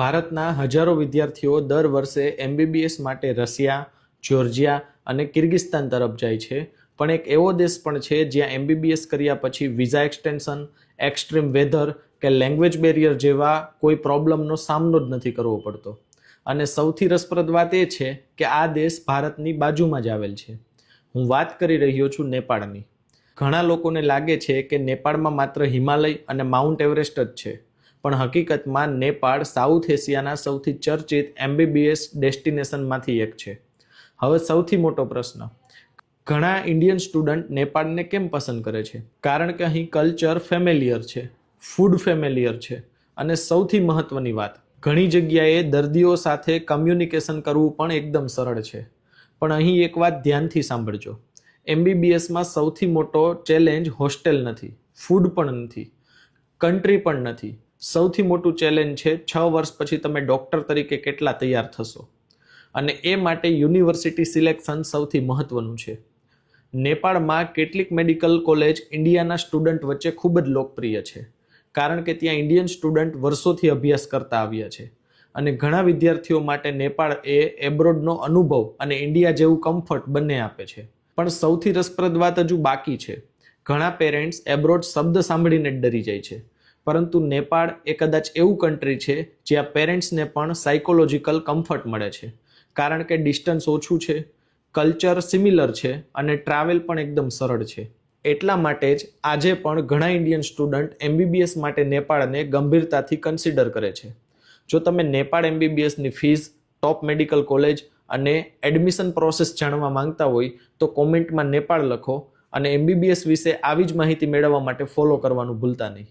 ભારતના હજારો વિદ્યાર્થીઓ દર વર્ષે એમબીબીએસ માટે રશિયા, જ્યોર્જિયા અને કિર્ગિસ્તાન તરફ જાય છે. પણ એક એવો દેશ પણ છે જ્યાં એમબીબીએસ કર્યા પછી વિઝા એક્સટેન્શન, એક્સ્ટ્રીમ વેધર કે લેંગ્વેજ બેરિયર જેવા કોઈ પ્રોબ્લેમનો સામનો જ નથી કરવો પડતો. અને સૌથી રસપ્રદ વાત એ છે કે આ દેશ ભારતની બાજુમાં જ આવેલ છે. હું વાત કરી રહ્યો છું નેપાળની. ઘણા લોકોને લાગે છે કે નેપાળમાં માત્ર હિમાલય અને માઉન્ટ એવરેસ્ટ જ છે, પણ હકીકતમાં નેપાળ સાઉથ એશિયાના સૌથી ચર્ચિત એમબીબીએસ ડેસ્ટિનેશનમાંથી એક છે. હવે સૌથી મોટો પ્રશ્ન, ઘણા ઇન્ડિયન સ્ટુડન્ટ નેપાળને કેમ પસંદ કરે છે? કારણ કે અહીં કલ્ચર ફેમિલિયર છે, ફૂડ ફેમિલિયર છે અને સૌથી મહત્વની વાત, ઘણી જગ્યાએ દર્દીઓ સાથે કમ્યુનિકેશન કરવું પણ એકદમ સરળ છે. પણ અહીં એક વાત ધ્યાનથી સાંભળજો, એમબીબીએસમાં સૌથી મોટો ચેલેન્જ હોસ્ટેલ નથી, ફૂડ પણ નથી, કન્ટ્રી પણ નથી. સૌથી મોટું ચેલેન્જ છે 6 વર્ષ પછી તમે ડૉક્ટર તરીકે કેટલા તૈયાર થશો. અને એ માટે યુનિવર્સિટી સિલેક્શન સૌથી મહત્વનું છે. નેપાળમાં કેટલીક મેડિકલ કોલેજ ઇન્ડિયાના સ્ટુડન્ટ વચ્ચે ખૂબ જ લોકપ્રિય છે, કારણ કે ત્યાં ઇન્ડિયન સ્ટુડન્ટ વર્ષોથી અભ્યાસ કરતા આવ્યા છે. અને ઘણા વિદ્યાર્થીઓ માટે નેપાળ એ એબ્રોડનો અનુભવ અને ઇન્ડિયા જેવું કમ્ફર્ટ બંને આપે છે. પણ સૌથી રસપ્રદ વાત હજુ બાકી છે. ઘણા પેરેન્ટ્સ એબ્રોડ શબ્દ સાંભળીને જ ડરી જાય છે, પરંતુ નેપાળ એ કદાચ એવું કન્ટ્રી છે જ્યાં પેરેન્ટ્સને પણ સાયકોલોજીકલ કમ્ફર્ટ મળે છે, કારણ કે ડિસ્ટન્સ ઓછું છે, કલ્ચર સિમિલર છે અને ટ્રાવેલ પણ એકદમ સરળ છે. એટલા માટે જ આજે પણ ઘણા ઇન્ડિયન સ્ટુડન્ટ એમબીબીએસ માટે નેપાળને ગંભીરતાથી કન્સિડર કરે છે. જો તમે નેપાળ એમબીબીએસની ફીસ, ટોપ મેડિકલ કોલેજ અને એડમિશન પ્રોસેસ જાણવા માંગતા હોય તો કોમેન્ટમાં નેપાળ લખો અને એમબીબીએસ વિશે આવી જ માહિતી મેળવવા માટે ફોલો કરવાનું ભૂલતા નહીં.